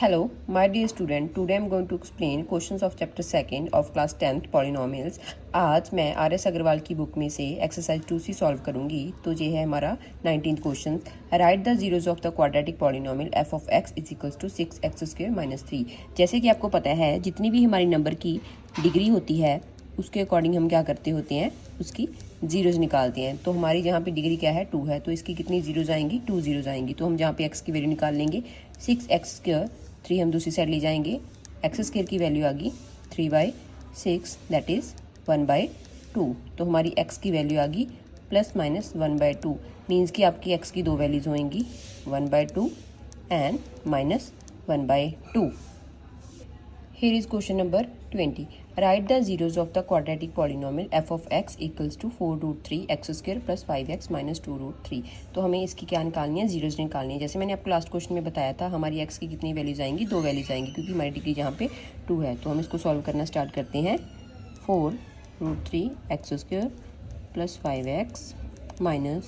Hello, my dear student. Today I am going to explain questions of chapter 2nd of class 10th polynomials. आज मैं R S Agarwal की book में से exercise 2C solve करूंगी। तो ये है हमारा 19th question. Write the zeros of the quadratic polynomial f of x is equals to 6x² - 3। जैसे कि आपको पता है जितनी भी हमारी नंबर की डिग्री होती है उसके अकॉर्डिंग हम क्या करते होते हैं, उसकी जीरोज निकालते हैं। तो हमारी जहाँ पे डिग्री क्या है 2 है, तो इसकी कितनी जीरोज आएंगी, 2 जीरोज आएंगी। तो हम जहाँ पे x की वैल्यू निकाल लेंगे 6x², 3 हम दूसरी साइड ले जाएंगे, x² की वैल्यू आ गई 3/6 दैट इज़ 1/2। तो हमारी x की वैल्यू आ गई ±1/2 मीन्स कि आपकी x की दो वैल्यूज होंगी 1/2 and -1/2। Here is question number 20. Write the zeros of the quadratic polynomial f of x equals to 4√3x² plus 5x minus 2√3। तो हमें इसकी क्या निकालनी है, जीरोज निकालनी है। जैसे मैंने आपको लास्ट क्वेश्चन में बताया था हमारी x की कितनी वैल्यूज आएंगी, दो वैल्यूज आएंगी क्योंकि हमारी डिग्री यहाँ पे 2 है। तो हम इसको सॉल्व करना स्टार्ट करते हैं। 4√3x² plus 5x minus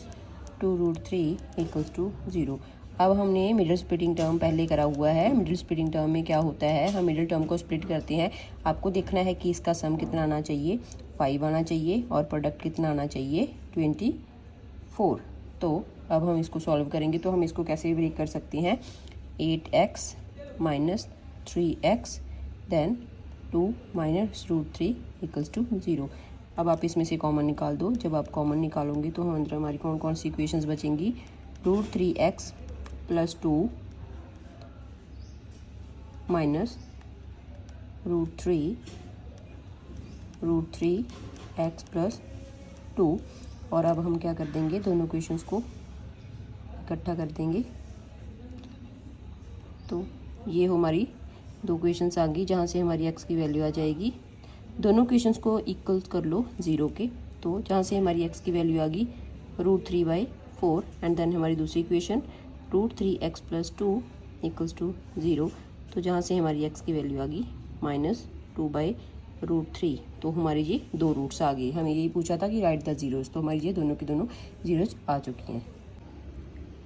2√3 equals to 0। अब हमने मिडिल स्प्लिटिंग टर्म पहले करा हुआ है। मिडिल स्प्लिटिंग टर्म में क्या होता है, हम मिडिल टर्म को स्प्लिट करते हैं। आपको देखना है कि इसका सम कितना आना चाहिए, 5 आना चाहिए और प्रोडक्ट कितना आना चाहिए, 24। तो अब हम इसको सॉल्व करेंगे। तो हम इसको कैसे ब्रेक कर सकते हैं, 8x - 3x then 2 - √3 equals to 0। अब आप इसमें से कॉमन निकाल दो। जब आप कॉमन निकालोगे तो हम अंदर हमारी कौन कौन सी इक्वेशंस बचेंगी, √3x + 2 माइनस √3x + 2। और अब हम क्या कर देंगे, दोनों क्वेश्चंस को इकट्ठा कर देंगे। तो ये हमारी दो क्वेश्चंस आ गई जहाँ से हमारी x की वैल्यू आ जाएगी। दोनों क्वेश्चंस को इक्वल कर लो 0 के। तो जहाँ से हमारी x की वैल्यू आ गई √3/4 एंड देन हमारी दूसरी इक्वेशन √3x + 2 इक्वल्स टू 0। तो जहाँ से हमारी x की वैल्यू आ गई -2/√3। तो हमारी ये दो रूट्स आ गई। हमें यही पूछा था कि राइट द जीरोज, तो हमारी ये दोनों की दोनों जीरोज आ चुकी हैं।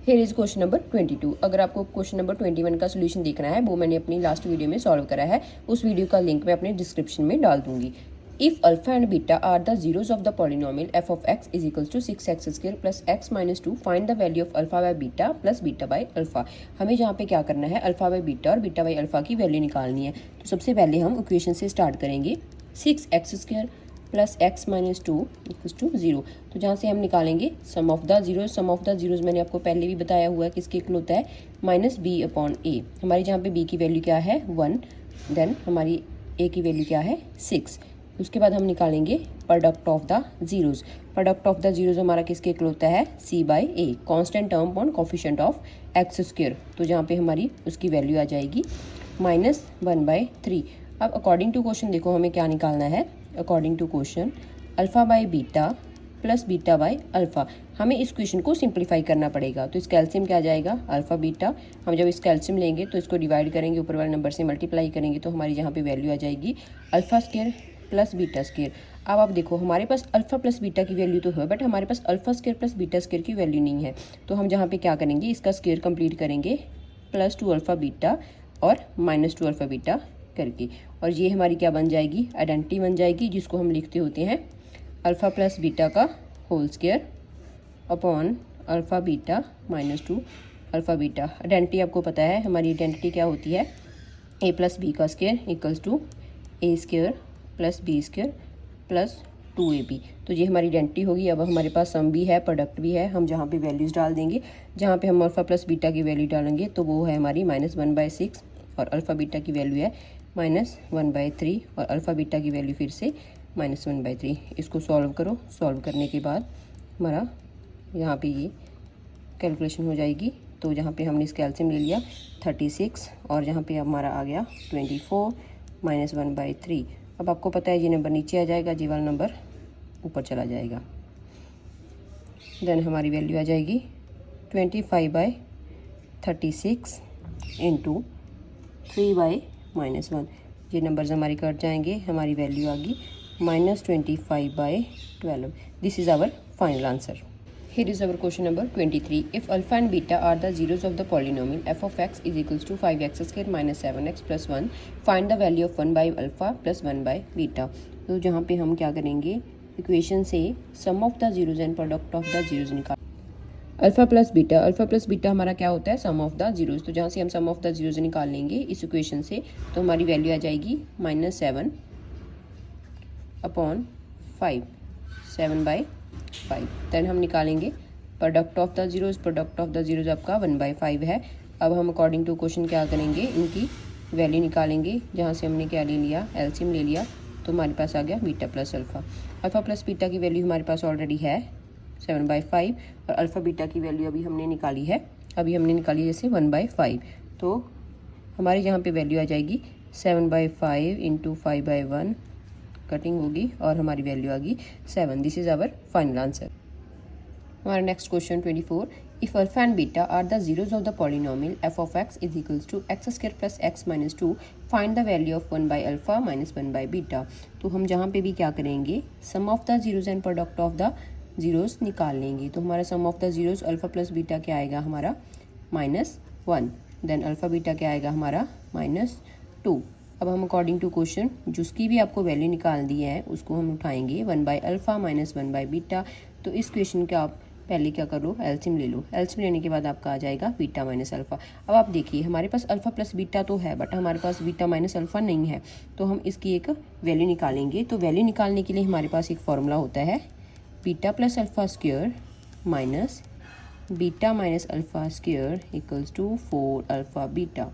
Here is question number 22। अगर आपको क्वेश्चन नंबर 21 का सोल्यूशन देखना है वो मैंने अपनी लास्ट वीडियो में सॉल्व करा है, उस वीडियो का लिंक मैं अपने डिस्क्रिप्शन में डाल दूंगी। If alpha and beta are the zeros of the polynomial f of x is equals to 6x² plus x minus 2, find the value of alpha by beta plus beta by alpha। हमें यहाँ पे क्या करना है, alpha by beta और beta by alpha की value निकालनी है। तो सबसे पहले हम इक्वेशन से स्टार्ट करेंगे। 6x² plus x minus 2 equals to 0। तो जहाँ से हम निकालेंगे sum of the zeros. Sum of the zeros मैंने आपको पहले भी बताया हुआ है किसके इक्वल होता है, -b/a। हमारी जहाँ पे b की वैल्यू क्या है 1, देन हमारी a की वैल्यू क्या है 6। उसके बाद हम निकालेंगे product of the zeros. Product of the zeros हमारा किसके इक्वल होता है, c/a, constant term upon coefficient of x²। तो जहाँ पे हमारी उसकी वैल्यू आ जाएगी -1/3। अब अकॉर्डिंग टू क्वेश्चन देखो हमें क्या निकालना है। According to question alpha by beta plus beta by alpha. हमें इस क्वेश्चन को सिंप्लीफाई करना पड़ेगा। तो इसका एलसीएम क्या आ जाएगा, अल्फा बीटा। हम जब इसका एलसीएम लेंगे तो इसको डिवाइड करेंगे, ऊपर वाले नंबर से मल्टीप्लाई करेंगे, तो हमारी यहाँ पे वैल्यू आ जाएगी α² प्लस β²। अब आप देखो हमारे पास अल्फा प्लस बीटा की वैल्यू तो है, बट हमारे पास α² प्लस β² की वैल्यू नहीं है। तो हम जहाँ पे क्या करेंगे, इसका स्क्वायर कंप्लीट करेंगे +2α बीटा और -2α बीटा करके। और ये हमारी क्या बन जाएगी, आइडेंटिटी बन जाएगी, जिसको हम लिखते होते हैं अल्फा प्लस बीटा का whole square upon alpha beta -2 alpha beta. Identity आपको पता है, हमारी आइडेंटिटी क्या होती है, a + b का square equals to a² + b² + 2ab। तो ये हमारी आइडेंटिटी होगी। अब हमारे पास सम भी है, प्रोडक्ट भी है। हम जहाँ पे वैल्यूज़ डाल देंगे, जहाँ पे हम अल्फा प्लस बीटा की वैल्यू डालेंगे तो वो है हमारी -1/6 और अल्फा बीटा की वैल्यू है -1/3 और अल्फा बीटा की वैल्यू फिर से -1/3। इसको सॉल्व करो। सॉल्व करने के बाद हमारा यहाँ पे ये कैलकुलेशन हो जाएगी। तो जहाँ पे हमने इसका एलसीएम ले लिया 36 और जहाँ पे हमारा आ गया 24 -1/3। अब आपको पता है ये नंबर नीचे आ जाएगा, जी वाला नंबर ऊपर चला जाएगा। देन हमारी वैल्यू आ जाएगी 25/36 इंटू 3/-1। ये नंबर्स हमारे कट जाएंगे, हमारी वैल्यू आ गई -25/12। This is our final answer. Here is our question number 23. If alpha and beta are the zeros of the polynomial f of x is equals to 5x square minus 7x plus 1, find the value of 1 by alpha plus 1 by beta. तो जहाँ पे हम क्या करेंगे, equation से sum of the zeros and product of the zeros निकाल। Alpha plus beta हमारा क्या होता है, सम ऑफ द जीरोज। तो जहाँ से हम सम ऑफ द जीरोज निकाल लेंगे इस इक्वेशन से, तो हमारी वैल्यू आ जाएगी -7 अपॉन 5, 7/5। देन हम निकालेंगे प्रोडक्ट ऑफ द जीरोज आपका 1/5 है। अब हम अकॉर्डिंग टू क्वेश्चन क्या करेंगे, इनकी वैल्यू निकालेंगे। जहाँ से हमने क्या ले लिया, एलसीएम ले लिया, तो हमारे पास आ गया beta plus alpha. Alpha plus beta की वैल्यू हमारे पास ऑलरेडी है 7/5 और अल्फा बीटा की वैल्यू अभी हमने निकाली है जैसे 1/5। तो हमारी यहाँ पे वैल्यू आ जाएगी 7/5 इंटू 5/1, कटिंग होगी और हमारी वैल्यू आ गई 7। This is our final answer. हमारा next question 24। If alpha and beta are the zeros of the polynomial f of x is equals to x square plus x minus 2, find the value of 1 by alpha minus 1 by beta. तो हम जहाँ पे भी क्या करेंगे, sum of the zeros and product of the zeros निकाल लेंगे। तो हमारा sum of the zeros alpha plus beta क्या आएगा हमारा -1, देन अल्फा बीटा क्या आएगा हमारा -2। अब हम अकॉर्डिंग टू क्वेश्चन जिसकी भी आपको वैल्यू निकाल दी है उसको हम उठाएंगे 1 by alpha minus 1 by beta. तो इस क्वेश्चन का आप पहले क्या करो, एलसीएम ले लो। एलसीएम लेने के बाद आपका आ जाएगा बीटा माइनस अल्फा। अब आप देखिए हमारे पास अल्फा प्लस बीटा तो है, बट हमारे पास बीटा माइनस अल्फा नहीं है। तो हम इसकी एक वैल्यू निकालेंगे। तो वैल्यू निकालने के लिए हमारे पास एक फॉर्मूला होता है, beta plus alpha square minus beta minus alpha square equals to 4 alpha beta.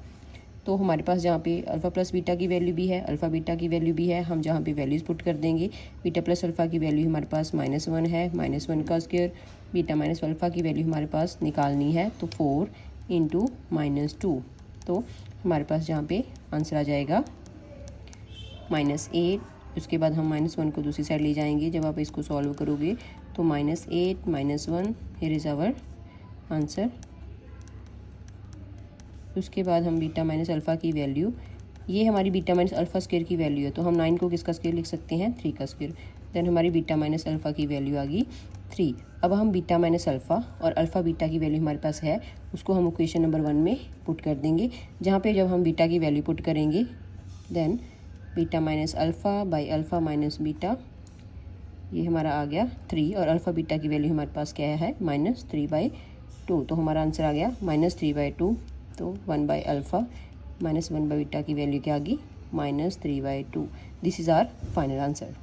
तो हमारे पास जहाँ पे अल्फा प्लस बीटा की वैल्यू भी है, अल्फा बीटा की वैल्यू भी है, हम जहाँ पे वैल्यूज पुट कर देंगे। बीटा प्लस अल्फा की वैल्यू हमारे पास -1 है, -1 का स्क्वायर। बीटा माइनस अल्फा की वैल्यू हमारे पास निकालनी है, तो 4 इंटू -2। तो हमारे पास जहाँ पे आंसर आ जाएगा -8। उसके बाद हम -1 को दूसरी साइड ले जाएंगे। जब आप इसको सॉल्व करोगे तो -8 -1, हियर इज़ आवर आंसर। उसके बाद हम बीटा माइनस अल्फ़ा की वैल्यू, ये हमारी बीटा माइनस अल्फ़ा स्क्वायर की वैल्यू है, तो हम 9 को किसका स्क्वायर लिख सकते हैं, 3 का स्क्वायर। देन हमारी बीटा माइनस अल्फ़ा की वैल्यू आ गई 3। अब हम बीटा माइनस अल्फ़ा और अल्फ़ा बीटा की वैल्यू हमारे पास है, उसको हम इक्वेशन नंबर 1 में पुट कर देंगे। जहाँ पे जब हम बीटा की वैल्यू पुट करेंगे, then beta minus alpha by alpha minus beta, ये हमारा आ गया 3। और अल्फ़ा बीटा की वैल्यू हमारे पास क्या है, -3/2। तो हमारा आंसर आ गया -3/2। तो 1 by alpha minus 1 by beta की वैल्यू क्या आ गई, -3/2। This is our final answer.